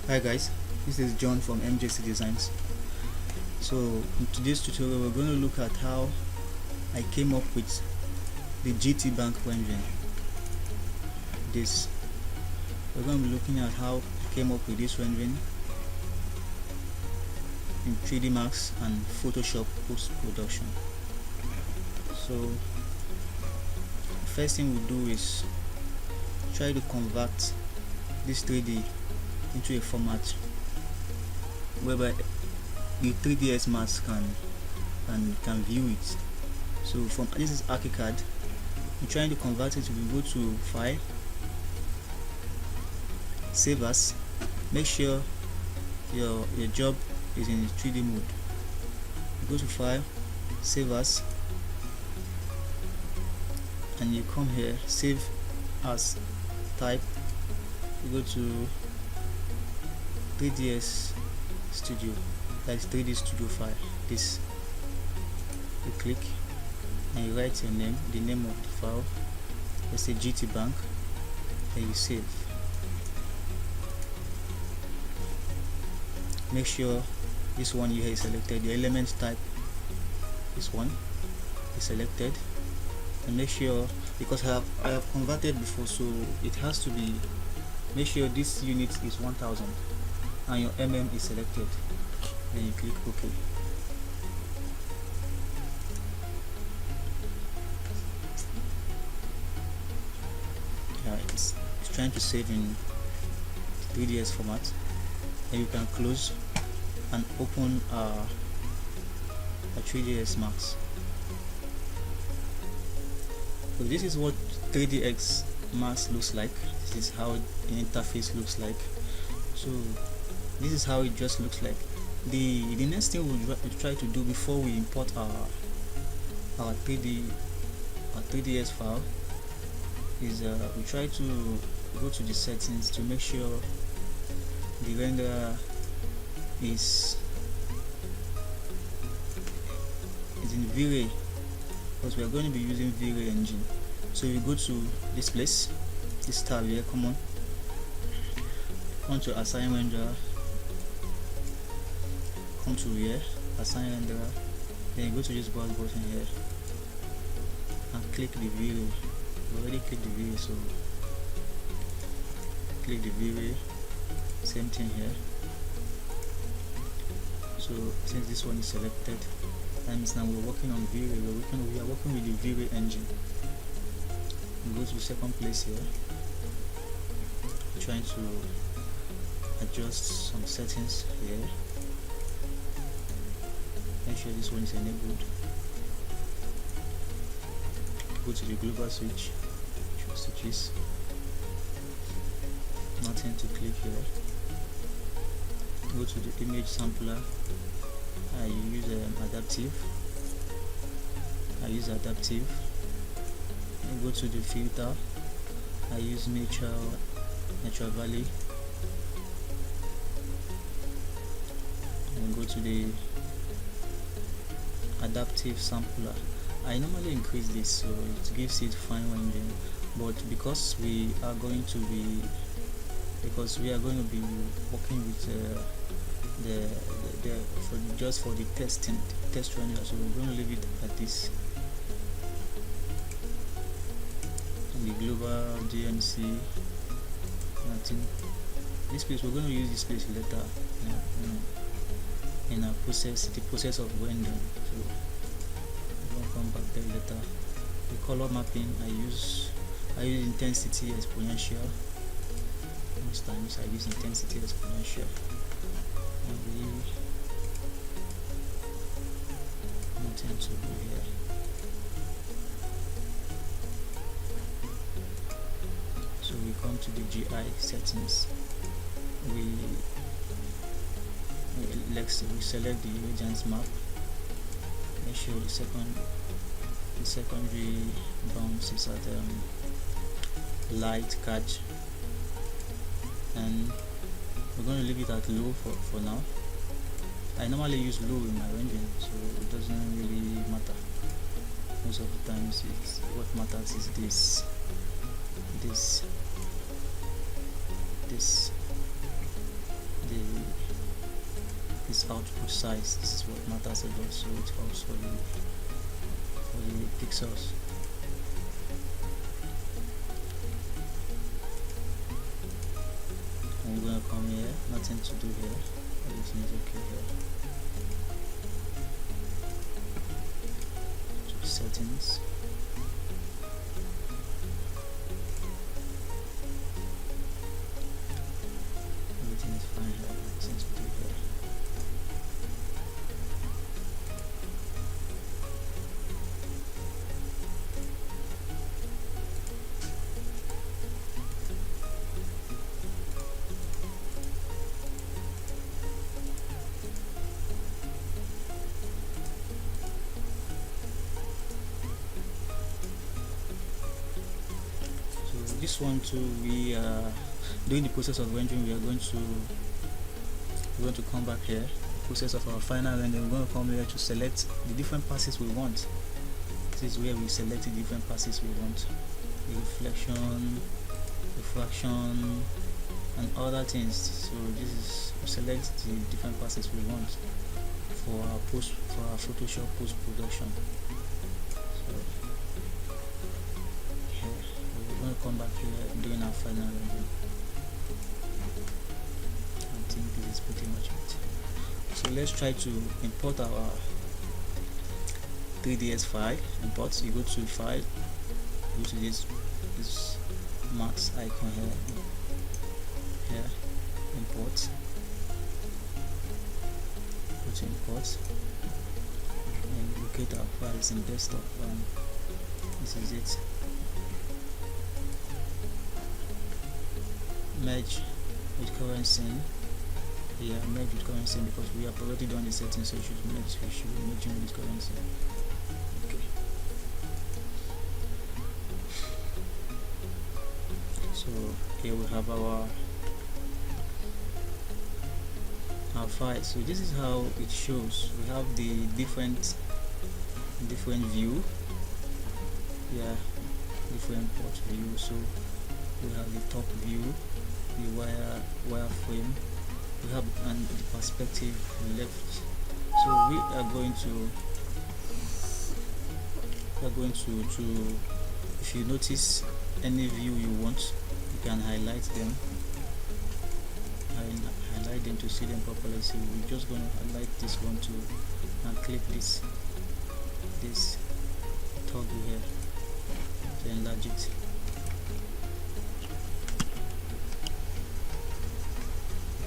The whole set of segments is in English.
Hi guys, this is John from MJC Designs. So in today's tutorial we're going to look at how I came up with the Gtbank rendering. We're going to be looking at how I came up with this rendering in 3D Max and Photoshop post-production. So the first thing we do is try to convert this 3D into a format whereby the 3ds Max can view it. So from this is ArchiCAD, we're trying to convert it. We go to File, Save As. Make sure your job is in 3D mode. You go to File, Save As, and you come here, Save As Type. You go to 3ds Studio, that's 3D Studio file. This, you click and you write your name, the name of the file. Let's say Gtbank, and you save. Make sure this one here is selected. The element type, this one is selected, and make sure, because I have converted before, so it has to be. Make sure this unit is 1000 and your is selected. Then you click OK. It's trying to save in 3ds format. Then you can close and open a 3ds Max. So this is what 3ds Max looks like. This is how the interface looks like. So this is how it just looks like. The next thing we'll try to do before we import our 3ds file is we try to go to the settings to make sure the renderer is in vray, because we are going to be using vray engine. So you go to this place, this tab here, come on to assign renderer, come to here, assign renderer, then you go to this browse button here and click the vray. We already clicked the vray, so click the vray, same thing here. So since this one is selected, that means now we're working on vray. We are working with the vray engine. We go to the second place here, trying to adjust some settings here. Make sure this one is enabled. Go to the global switch, choose switches, nothing to click here. Go to the image sampler. I use adaptive. And go to the filter. I use Nature Valley. And go to the adaptive sampler. I normally increase this so it gives it fine rendering, but because we are going to be working with just for the test render, so we're going to leave it at this. And the global DMC, nothing. This place, we're going to use this place later in the process of rendering. So we'll come back there later. The color mapping, I use intensity exponential. Most times I use intensity exponential. Maybe nothing to do here. So we come to the GI settings. We select the agent's map. Make sure the secondary bounce is at light catch, and we're going to leave it at low for now. I normally use low in my rendering, so it doesn't really matter. Most of the times what matters is this. this output size. This is what matters a lot, so it helps for the pixels. And we're going to come here, nothing to do here, everything is okay here. To settings. Everything is fine here, nothing to do here. This one too, we are doing the process of rendering. We are going to come back here, the process of our final render. We're going to come here to select the different passes we want. This is where we select the different passes we want, the reflection, refraction, and other things. So this is we select the different passes we want for our Photoshop post production. Come back here doing our final rendering. I think this is pretty much it. So let's try to import our 3ds file. Import, you go to file, go to this max icon here, import, go to import, and locate our files in desktop. This is it. Merge with current scene. Yeah, merge with current scene because we have already done the settings, so we should be merging with current scene. Okay. So here we have our file. So this is how it shows. We have the different view. Yeah, different port view. So we have the top view, the wireframe, we have and the perspective left. So we are going to if you notice any view you want, you can highlight them, highlight them to see them properly. So we're just going to highlight this one too and click this toggle here to enlarge it.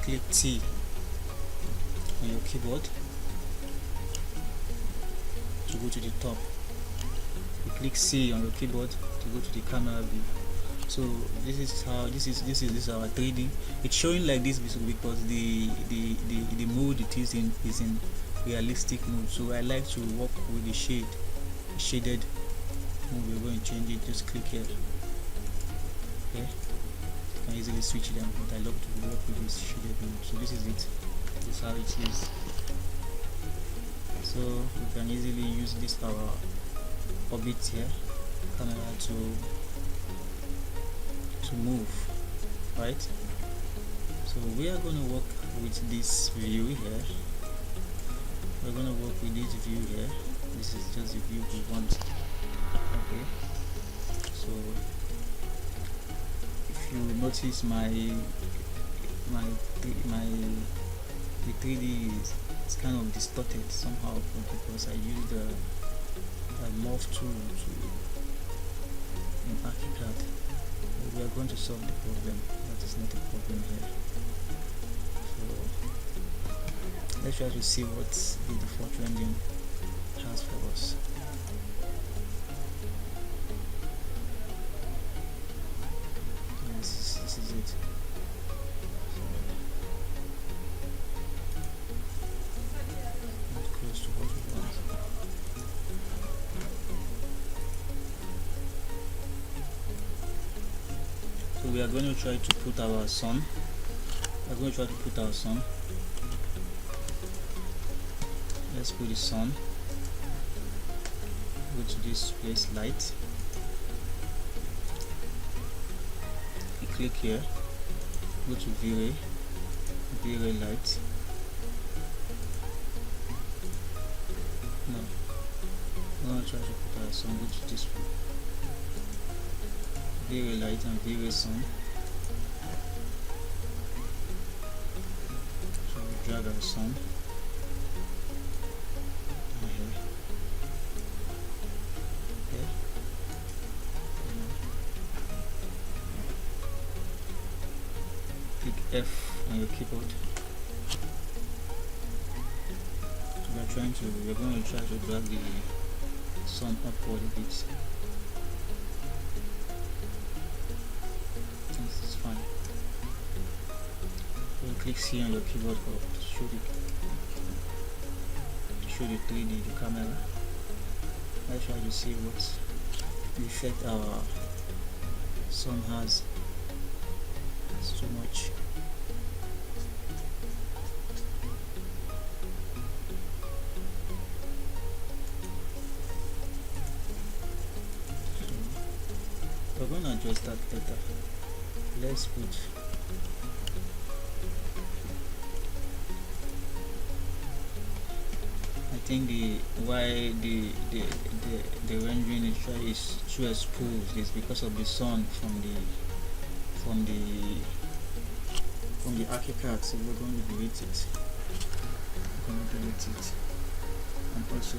Click T on your keyboard to go to the top. You click C on your keyboard to go to the camera view. So this is our 3D. It's showing like this because the mode it is in realistic mode. So I like to work with the shaded mode. We're going to change it. Just click here. Okay. Can easily switch them, but I love to work with this shaded mode. So this is it. This is how it is. So we can easily use this our orbit here, camera to move, right? So we are going to work with this view here. We're going to work with this view here. This is just the view we want. Okay. So you notice the 3D is kind of distorted somehow because I used a morph tool in ArchiCAD. We are going to solve the problem. That is not a problem here. So let's try to see what the default rendering has for us. This is it. Not close to what we want. So we are going to try to put our sun. Let's put the sun. Go to this place, light. You click here. Go to vray light. going to try to put our sun. Go to this one, very light and very sun. So we drag our sun here. Click F on your keyboard. So we're going to try to drag the sun upward a bit. This is fine. So click C on your keyboard to show the 3D, the camera. Let's try to see what the effect our sun has. It's too much. We're going to adjust that later. Let's put I think why the rendering is too exposed is because of the sun from the archicad. So we're going to delete it. And also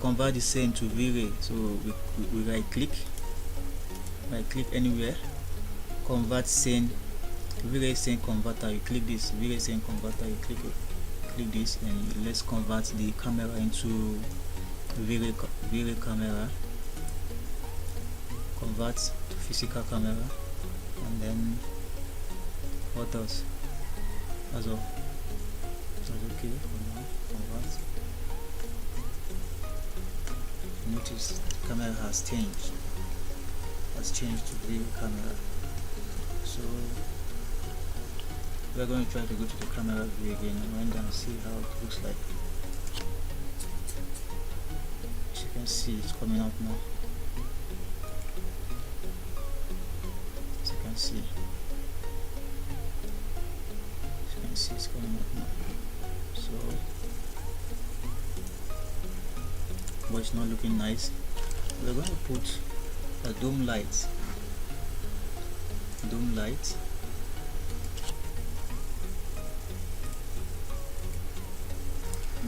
convert the scene to vray. So we right click anywhere, convert scene, vray scene converter. You click this vray scene converter, you click this, and let's convert the camera into vray camera. Convert to physical camera, and then what else? That's all. That's okay for now. Convert. Notice the camera has changed to vray camera. So we're going to try to go to the camera view again and run down and see how it looks like. As you can see, it's coming out now. As you can see it's coming out now. So but it's not looking nice. We're going to put a dome light.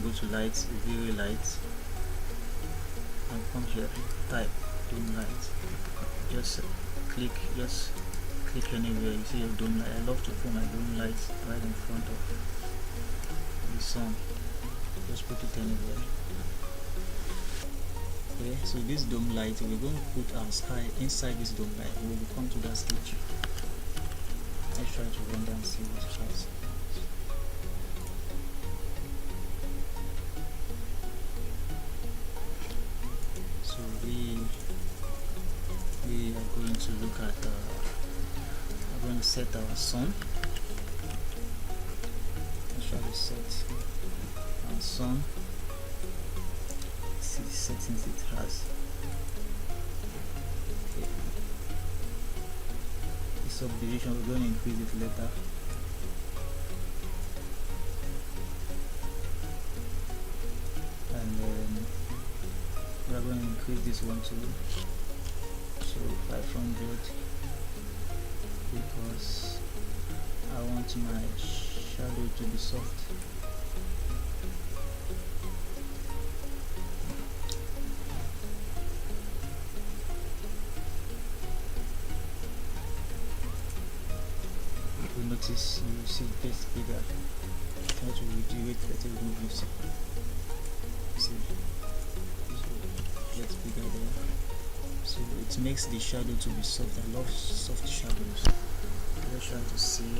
Go to light, vray light, and come here, type dome light. Just click anywhere you see your dome light. I love to put my dome light right in front of the sun. Just put it anywhere. Okay, so this dome light, we're going to put our sky inside this dome light. We will come to that stage. Let's try to run down and see what it has. So we are going to look at we're going to set our sun. Let's try to set our sun. See the settings it has. Okay. The subdivision, we're going to increase it later. And then we're going to increase this one too. So 500, because I want my shadow to be soft. You notice, you see it gets bigger. Try to reduce it, let it move it. See, so it gets bigger there. So it makes the shadow to be soft. I love soft shadows. Let's try to see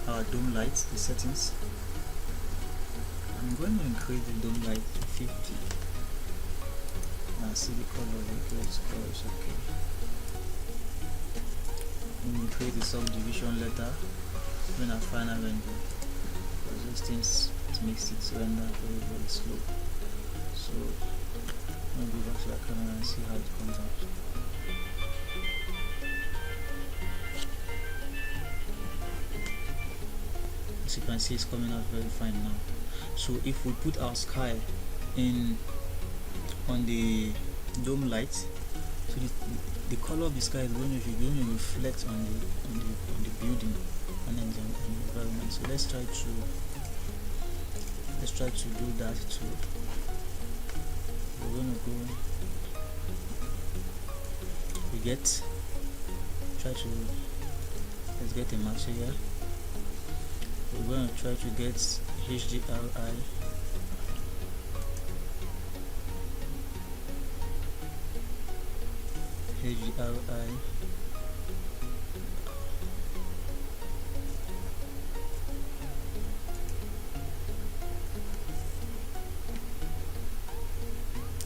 our dome light, the settings. I'm going to increase the dome light to 50. Now see the color, the color is okay. We will create the subdivision later when I final render, because those things, it makes it render very, very slow. So I'm going to go back to the camera and see how it comes out. As you can see, it's coming out very fine now. So if we put our sky in on the dome light, so the color of the sky is going to reflect on the building and then the environment. So let's try to do that too. We're going to go, let's get a material. We're going to try to get HDRI.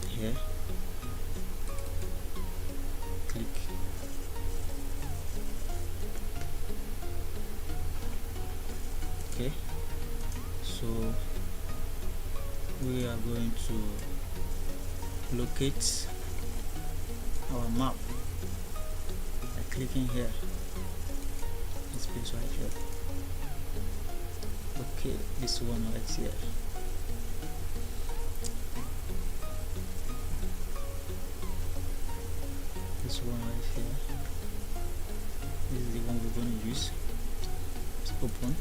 Here, click. Okay, so we are going to locate our map by clicking here, this place right here. Okay, this one right here. This one right here. This is the one we're going to use. It's open.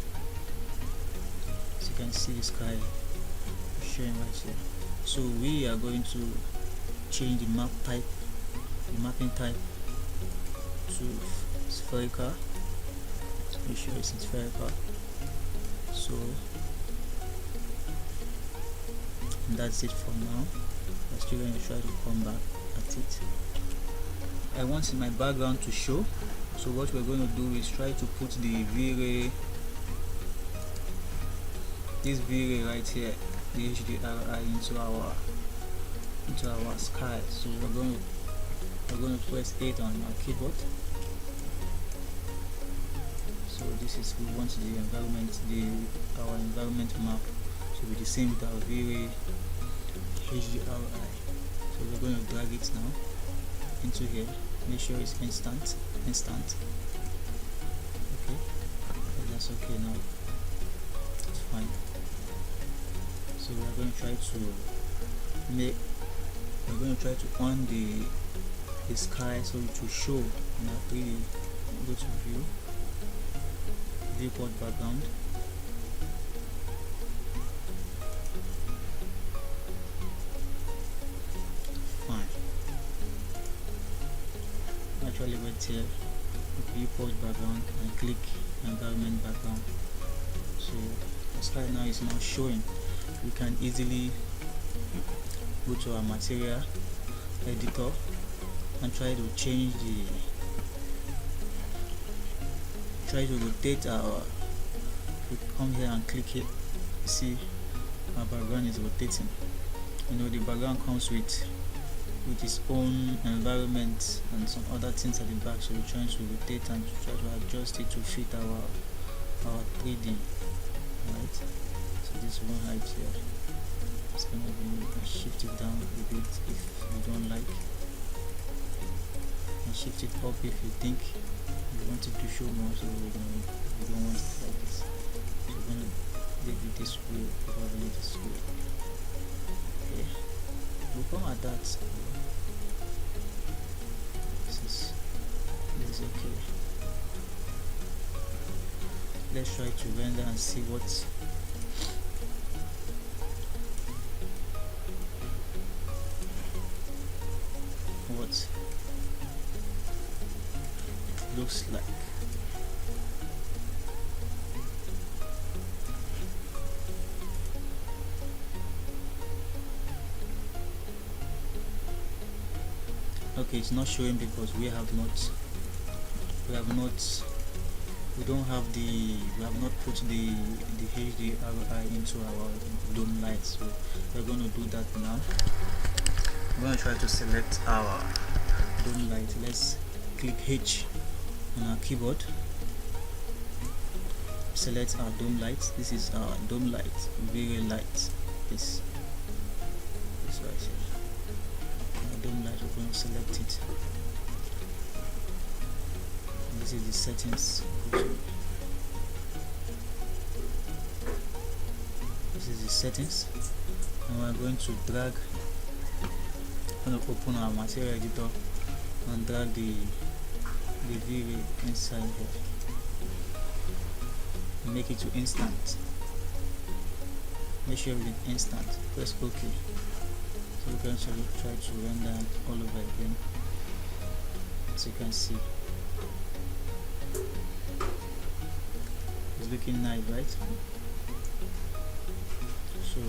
As you can see, the sky showing right here. So we are going to change the map type, the mapping type, to spherical. Make sure it's spherical. So that's it for now. I'm still going to try to come back at it. I want my background to show, so what we're going to do is try to put the vray, this vray right here, the HDRI into our sky. So we're going to press 8 on our keyboard. So this is, we want the environment, our environment map to be the same with our vray HDRI. So we're going to drag it now into here. Make sure it's instant. Okay, that's okay now. It's fine. So we're going to try to on the sky so it will show in our 3D. Go to view, viewport background. Actually wait here, viewport background, and click environment background. So the sky now is now showing. We can easily go to our material editor and try to change try to rotate our, we come here and click it. See, our background is rotating. The background comes with its own environment and some other things at the back, so we're trying to rotate and try to adjust it to fit our 3D. Right, so this one right here, it's gonna be, you can shift it down a bit if you don't like, and shift it up if you think you want it to show more, so we don't want it like this. So we're gonna leave it this way, probably this way. Okay, we'll come at that. This is okay. Let's try to render and see what it looks like. Okay, it's not showing because we have not put the HDRI into our dome light, so we're going to do that now. I'm going to try to select our dome light. Let's click H on our keyboard, select our dome light. This is our dome light, vray light. This right here, our dome light. We're going to select it. And this is the settings. settings, and we're going to drag, I'm going to open our material editor and drag the vray inside here, make it to instant. Make sure it's instant. Press OK. So we're going to try to render all over again, as you can see. It's looking nice, right? So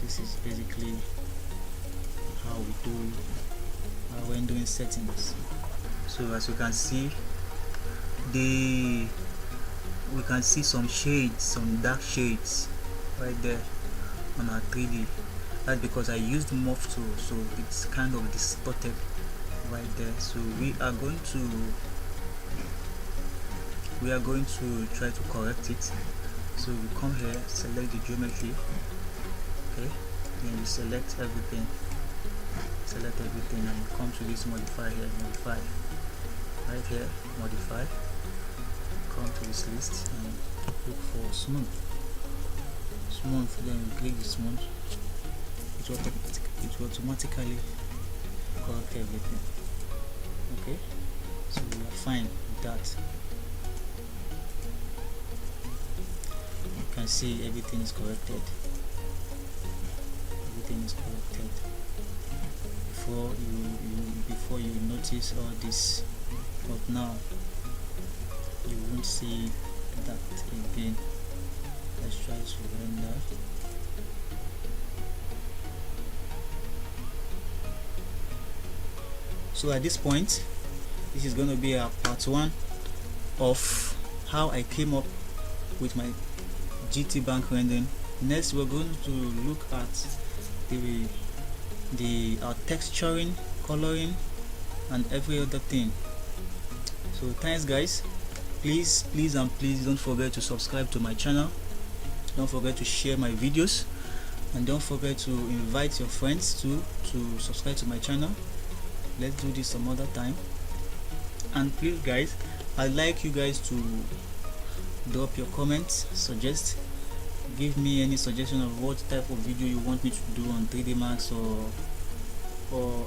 this is basically how we do when doing settings. So as you can see, we can see some shades, some dark shades right there on our 3D. That's because I used the morph tool, so it's kind of distorted right there. So we are going to try to correct it. So we come here, select the geometry, okay, then we select everything, and come to this modify here, modify right here, modify, come to this list and look for smooth, then we click the smooth. It will automatically correct everything. Okay, so we are fine with that. You can see everything is corrected. Before you notice all this, but now you won't see that again. Let's try to render. So at this point, this is going to be a part 1 of how I came up with my Gtbank rendering. Next, we're going to look at our texturing, coloring, and every other thing. So thanks guys. Please don't forget to subscribe to my channel. Don't forget to share my videos, and don't forget to invite your friends to subscribe to my channel. Let's do this some other time. And please guys, I'd like you guys to drop your comments, give me any suggestion of what type of video you want me to do on 3D Max or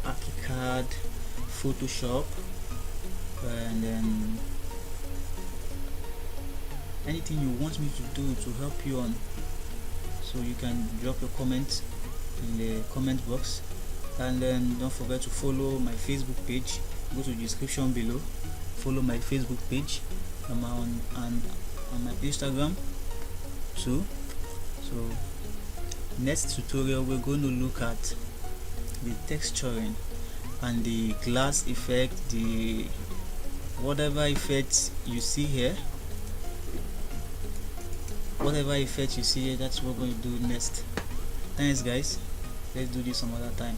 ArchiCAD, Photoshop, and then anything you want me to do to help you on. So you can drop your comments in the comment box, and then don't forget to follow my Facebook page. Go to the description below, follow my Facebook page. I'm on my Instagram too. So next tutorial we're going to look at the texturing and the glass effect, the whatever effects you see here, that's what we're going to do next. Thanks guys, let's do this some other time.